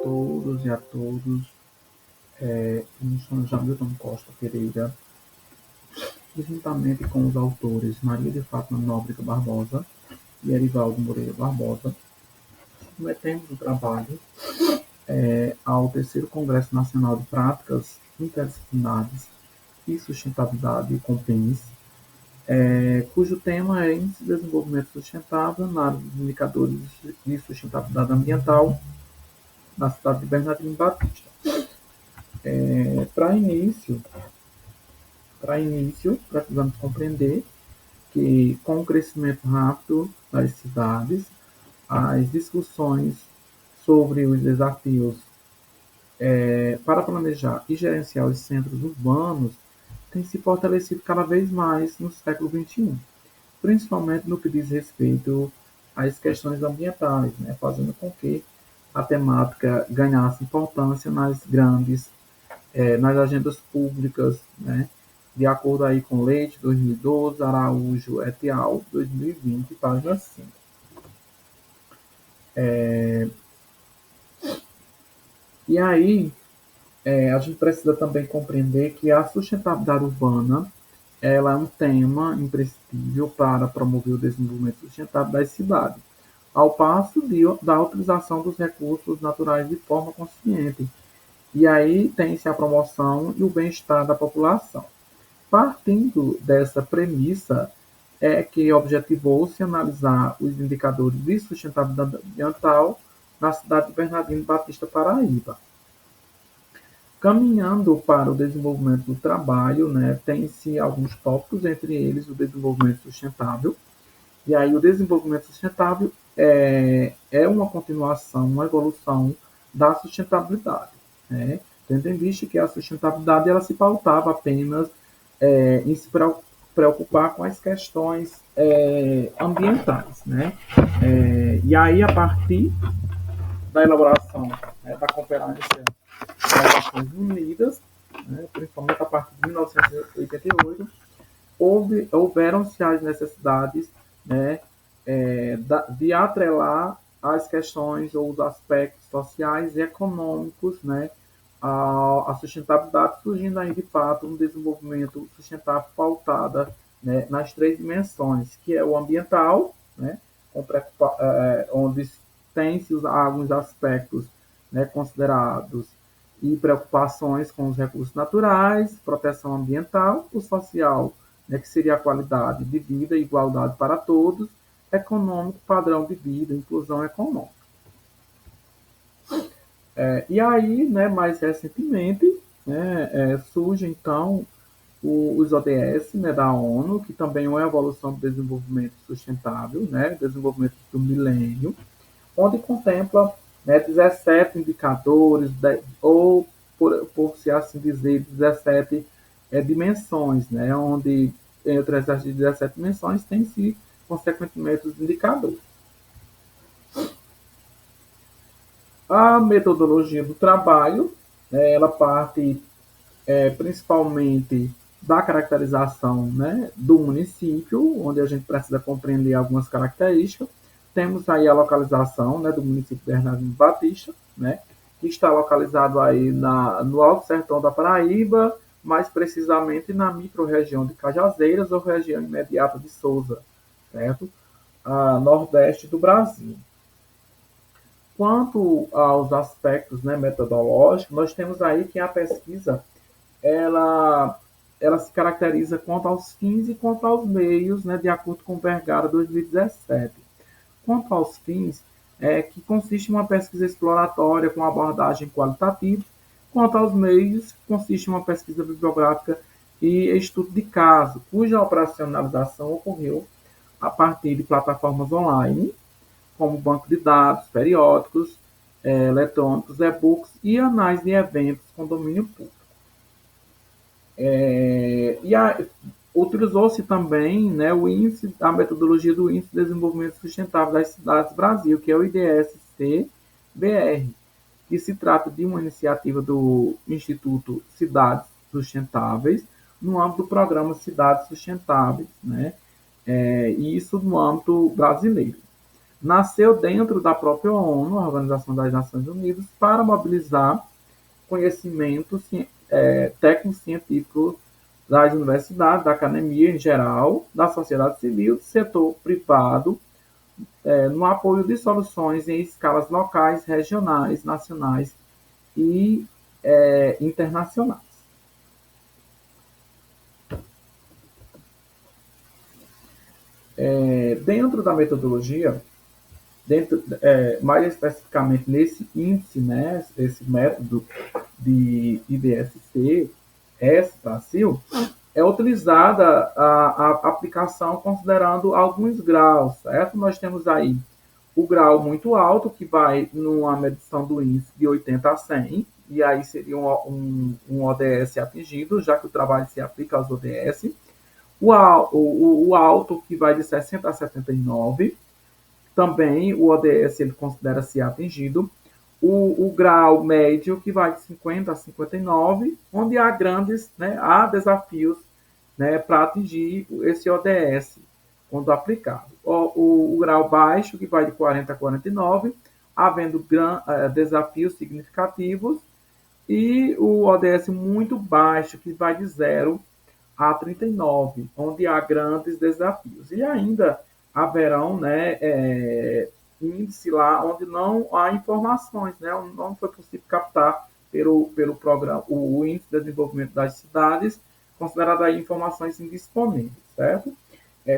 todos e a todos. Eu sou Jamilton Costa Pereira, e juntamente com os autores Maria de Fátima Nóbrega Barbosa e Erivaldo Moreira Barbosa, submetemos o trabalho ao terceiro Congresso Nacional de Práticas Interdisciplinares e Sustentabilidade, COMPENS, cujo tema é Índice de Desenvolvimento Sustentável na área dos indicadores de sustentabilidade ambiental na cidade de Bernardino Batista. Para início, precisamos compreender que, com o crescimento rápido das cidades, as discussões sobre os desafios para planejar e gerenciar os centros urbanos têm se fortalecido cada vez mais no século XXI, principalmente no que diz respeito às questões ambientais, né, fazendo com que a temática ganhasse importância nas agendas públicas, né, de acordo aí com Leite, 2012, Araújo et al., 2020, página 5. E aí, a gente precisa também compreender que a sustentabilidade urbana ela é um tema imprescindível para promover o desenvolvimento sustentável das cidades, ao passo da utilização dos recursos naturais de forma consciente. E aí tem-se a promoção e o bem-estar da população. Partindo dessa premissa, é que objetivou-se analisar os indicadores de sustentabilidade ambiental na cidade de Bernardino Batista, Paraíba. Caminhando para o desenvolvimento do trabalho, né, tem-se alguns tópicos, entre eles o desenvolvimento sustentável. E aí o desenvolvimento sustentável é uma continuação, uma evolução da sustentabilidade, né? Tendo em vista que a sustentabilidade ela se pautava apenas em se preocupar com as questões ambientais, né? E aí, a partir da elaboração da Conferência das Nações Unidas, né, principalmente a partir de 1988, houveram-se as necessidades, né, de atrelar as questões ou os aspectos sociais e econômicos, né, a sustentabilidade, surgindo aí de fato um desenvolvimento sustentável pautada, né, nas três dimensões, que é o ambiental, né, onde tem-se alguns aspectos, né, considerados e preocupações com os recursos naturais, proteção ambiental, o social, né, que seria a qualidade de vida e igualdade para todos, econômico, padrão de vida, inclusão econômica. E aí, né, mais recentemente, né, surge então os ODS, né, da ONU, que também é uma evolução do desenvolvimento sustentável, né, desenvolvimento do milênio, onde contempla, né, 17 indicadores, ou, por se assim dizer, 17 dimensões, né, onde entre essas 17 dimensões tem-se, consequentemente, os indicadores. A metodologia do trabalho, ela parte principalmente da caracterização, né, do município, onde a gente precisa compreender algumas características. Temos aí a localização, né, do município de Bernardino Batista, né, que está localizado aí no Alto Sertão da Paraíba, mais precisamente na microrregião de Cajazeiras ou região imediata de Souza, certo? Nordeste do Brasil. Quanto aos aspectos, né, metodológicos, nós temos aí que a pesquisa ela se caracteriza quanto aos fins e quanto aos meios, né, de acordo com o Vergara 2017. Quanto aos fins, que consiste em uma pesquisa exploratória com abordagem qualitativa. Quanto aos meios, consiste em uma pesquisa bibliográfica e estudo de caso, cuja operacionalização ocorreu a partir de plataformas online, como banco de dados, periódicos, eletrônicos, e-books e anais de eventos com domínio público. Utilizou-se também, né, a metodologia do Índice de Desenvolvimento Sustentável das Cidades Brasil, que é o IDSC-BR, que se trata de uma iniciativa do Instituto Cidades Sustentáveis, no âmbito do programa Cidades Sustentáveis, né, e isso no âmbito brasileiro. nasceu dentro da própria ONU, a Organização das Nações Unidas, para mobilizar conhecimento técnico-científico das universidades, da academia em geral, da sociedade civil, do setor privado, no apoio de soluções em escalas locais, regionais, nacionais e internacionais. Dentro da metodologia, mais especificamente nesse índice, né, esse método de IDSC, Brasil, é utilizada a aplicação considerando alguns graus, certo? Nós temos aí o grau muito alto, que vai numa medição do índice de 80 a 100, e aí seria um ODS atingido, já que o trabalho se aplica aos ODS. O alto, que vai de 60 a 79, também o ODS ele considera-se atingido. O grau médio, que vai de 50 a 59, onde há há desafios, para atingir esse ODS quando aplicado. O grau baixo, que vai de 40 a 49, havendo desafios significativos, e o ODS muito baixo, que vai de 0 a 39, onde há grandes desafios. E ainda haverão índice lá onde não há informações, não foi possível captar pelo programa, o índice de desenvolvimento das cidades, considerado aí informações indisponíveis, certo?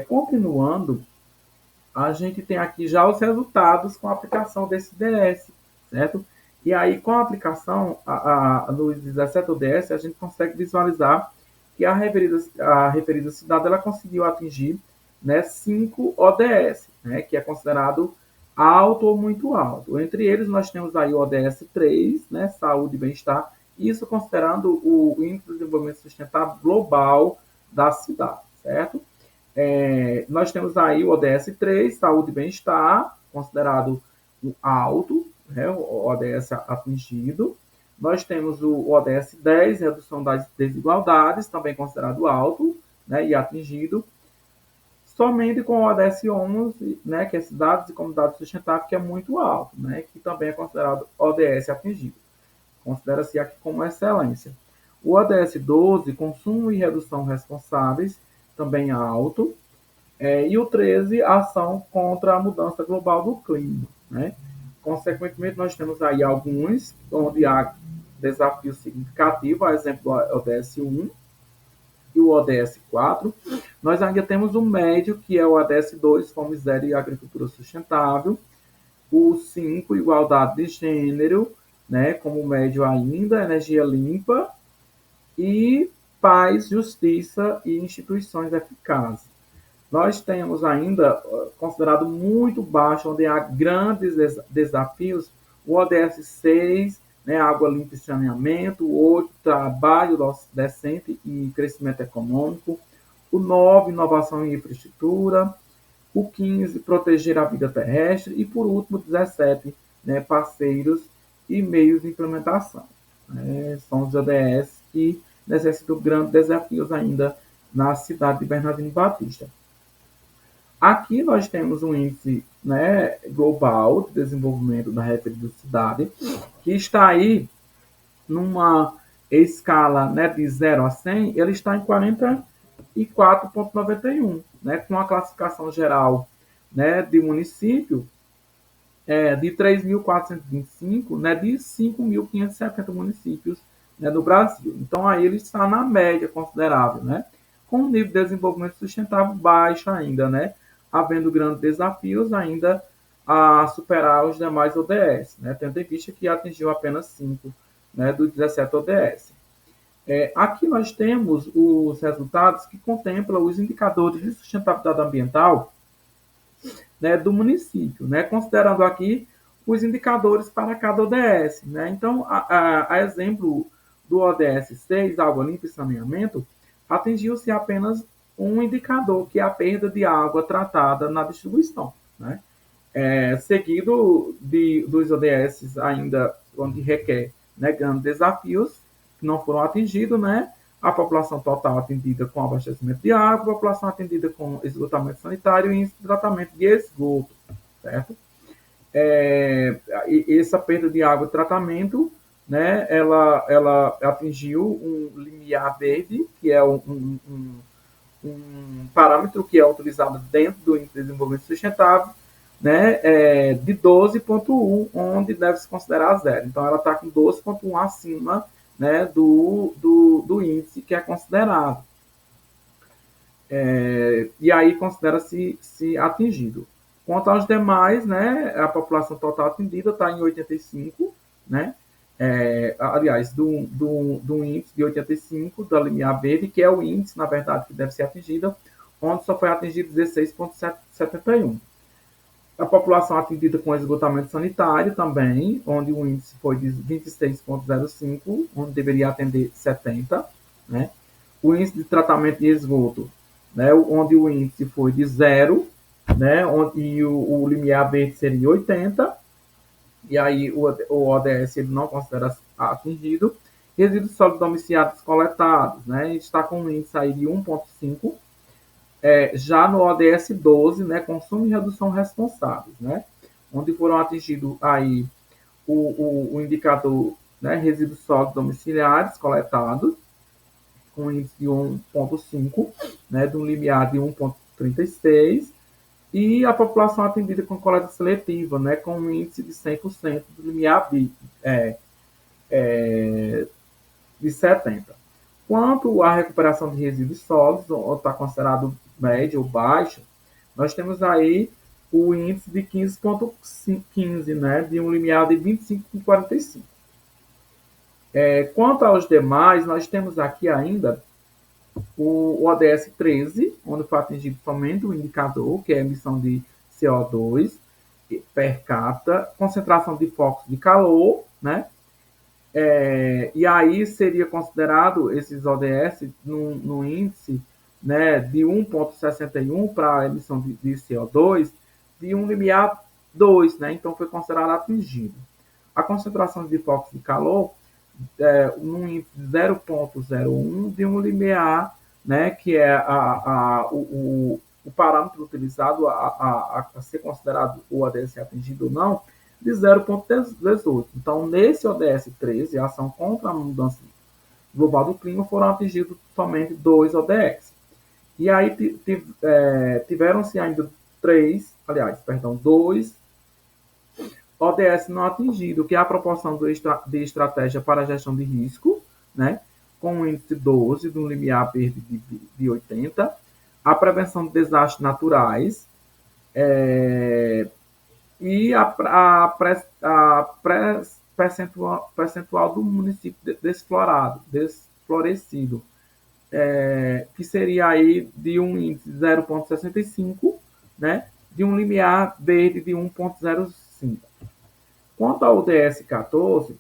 Continuando, a gente tem aqui já os resultados com a aplicação desse DS, certo? E aí, com a aplicação nos 17 ODS, a gente consegue visualizar que a referida cidade ela conseguiu atingir 5 ODS, que é considerado alto ou muito alto. Entre eles, nós temos aí o ODS 3, saúde e bem-estar, isso considerando o Índice de Desenvolvimento Sustentável Global da cidade, certo? Nós temos aí o ODS 3, saúde e bem-estar, considerado alto, o ODS atingido. Nós temos o ODS 10, redução das desigualdades, também considerado alto, e atingido. Somente com o ODS 11, que é cidades e comunidades sustentáveis, que é muito alto, que também é considerado ODS atingido. Considera-se aqui como excelência. O ODS 12, consumo e redução responsáveis, também alto. E o 13, ação contra a mudança global do clima. Consequentemente, nós temos aí alguns onde há desafios significativos, a exemplo do ODS 1 e o ODS 4. Nós ainda temos o médio, que é o ODS 2, Fome Zero e Agricultura Sustentável. O 5, igualdade de gênero, como médio ainda, energia limpa e paz, justiça e instituições eficazes. Nós temos ainda, considerado muito baixo, onde há grandes desafios, o ODS 6, água limpa e saneamento, o 8, trabalho decente e crescimento econômico, o 9, inovação e infraestrutura, o 15, proteger a vida terrestre e, por último, 17, parceiros e meios de implementação. São os ODS que necessitam grandes desafios ainda na cidade de Bernardino Batista. Aqui nós temos um índice global de desenvolvimento da referida cidade, que está aí numa escala de 0 a 100, ele está em 44,91, com a classificação geral de município de 3.425, de 5.570 municípios no Brasil. Então, aí ele está na média considerável, com um nível de desenvolvimento sustentável baixo ainda, havendo grandes desafios ainda a superar os demais ODS, tendo em vista que atingiu apenas 5 dos 17 ODS. Aqui nós temos os resultados que contemplam os indicadores de sustentabilidade ambiental do município, considerando aqui os indicadores para cada ODS. Então, a exemplo do ODS 6, água limpa e saneamento, atingiu-se apenas um indicador, que é a perda de água tratada na distribuição. Seguido dos ODS ainda, onde requer grandes desafios, que não foram atingidos, a população total atendida com abastecimento de água, a população atendida com esgotamento sanitário e tratamento de esgoto, certo? Essa perda de água e tratamento, né, ela atingiu um limiar verde, que é um parâmetro que é utilizado dentro do Índice de Desenvolvimento Sustentável, né, de 12,1, onde deve se considerar zero. Então, ela está com 12,1 acima, né, do índice que é considerado. E aí considera-se atingido. Quanto aos demais, né, a população total atendida está em 85, né? Aliás, do índice de 85, da limiar verde, que é o índice, na verdade, que deve ser atingido, onde só foi atingido 16,71. A população atendida com esgotamento sanitário também, onde o índice foi de 26,05, onde deveria atender 70, né? O índice de tratamento de esgoto, né, onde o índice foi de 0, né, e o limiar verde seria 80, e aí o ODS ele não considera atingido. Resíduos sólidos domiciliares coletados, né, está com um índice aí de 1,5, já no ODS 12, né, consumo e redução responsáveis, né, onde foram atingidos aí o indicador, né, resíduos sólidos domiciliares coletados, com um índice de 1,5, né, de um limiar de 1,36, e a população atendida com coleta seletiva, né, com um índice de 100% do limiar de 70. Quanto à recuperação de resíduos sólidos, ou está considerado médio ou baixo, nós temos aí o índice de 15,15, né, de um limiar de 25,45. Quanto aos demais, nós temos aqui ainda o ODS 13, onde foi atingido somente o indicador, que é a emissão de CO2 per capita, concentração de focos de calor, né? E aí seria considerado esses ODS no índice, né, de 1,61 para a emissão de CO2, de um limiar 2, né? Então foi considerado atingido. A concentração de focos de calor, num índice de 0,01 de um limiar, né, que é o parâmetro utilizado a ser considerado o ODS atingido ou não, de 0,18. Então, nesse ODS 13, a ação contra a mudança global do clima, foram atingidos somente 2 ODS. E aí tiveram-se ainda dois ODS não atingido, que é a proporção de estratégia para a gestão de risco, né, com um índice 12, de um limiar verde de 80, a prevenção de desastres naturais, e a percentual do município desflorecido, que seria aí de um índice de 0,65, né, de um limiar verde de 1,05. Quanto ao ODS 14,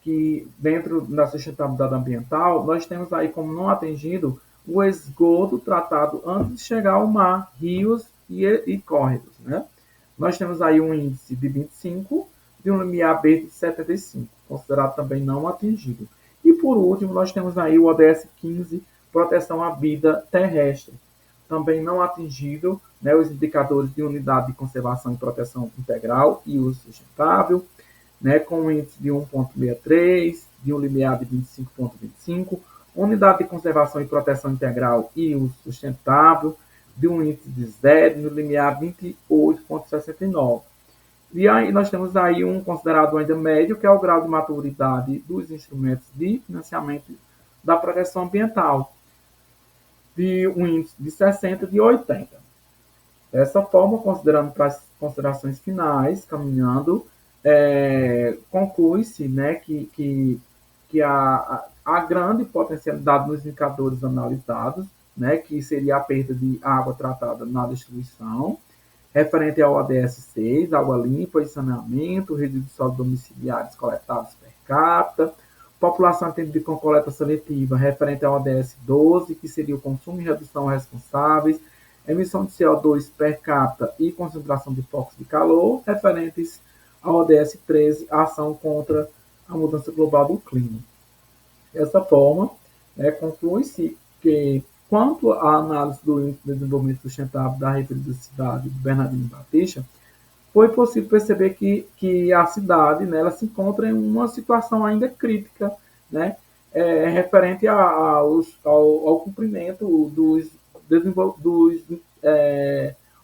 que dentro da sustentabilidade ambiental, nós temos aí como não atingido o esgoto tratado antes de chegar ao mar, rios e córregos, né? Nós temos aí um índice de 25, de um limiar verde de 75, considerado também não atingido. E por último, nós temos aí o ODS 15, proteção à vida terrestre, também não atingido, né, os indicadores de unidade de conservação e proteção integral e uso sustentável, né, com um índice de 1,63, de um limiar de 25,25, unidade de conservação e proteção integral e uso sustentável, de um índice de 0, no limiar 28,69. E aí nós temos aí um considerado ainda médio, que é o grau de maturidade dos instrumentos de financiamento da proteção ambiental, de um índice de 60, de 80. Dessa forma, considerando para as considerações finais, caminhando, conclui-se, né, que a grande potencialidade nos indicadores analisados, né, que seria a perda de água tratada na distribuição, referente ao ODS 6, água limpa e saneamento, resíduos sólidos domiciliares coletados per capita, população atendida com coleta seletiva, referente ao ODS 12, que seria o consumo e redução responsáveis, emissão de CO2 per capita e concentração de focos de calor, referentes ao ODS 13, ação contra a mudança global do clima. Dessa forma, conclui-se que, quanto à análise do Índice de Desenvolvimento Sustentável da referida cidade de Bernardino Batista, foi possível perceber que a cidade, né, ela se encontra em uma situação ainda crítica, né, referente ao cumprimento dos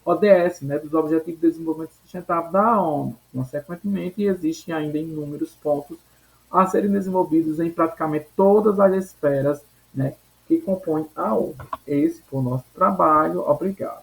ODS, né, dos Objetivos de Desenvolvimento Sustentável da ONU. Consequentemente, existem ainda inúmeros pontos a serem desenvolvidos em praticamente todas as esferas, né, que compõem a ONU. Esse foi o nosso trabalho. Obrigado.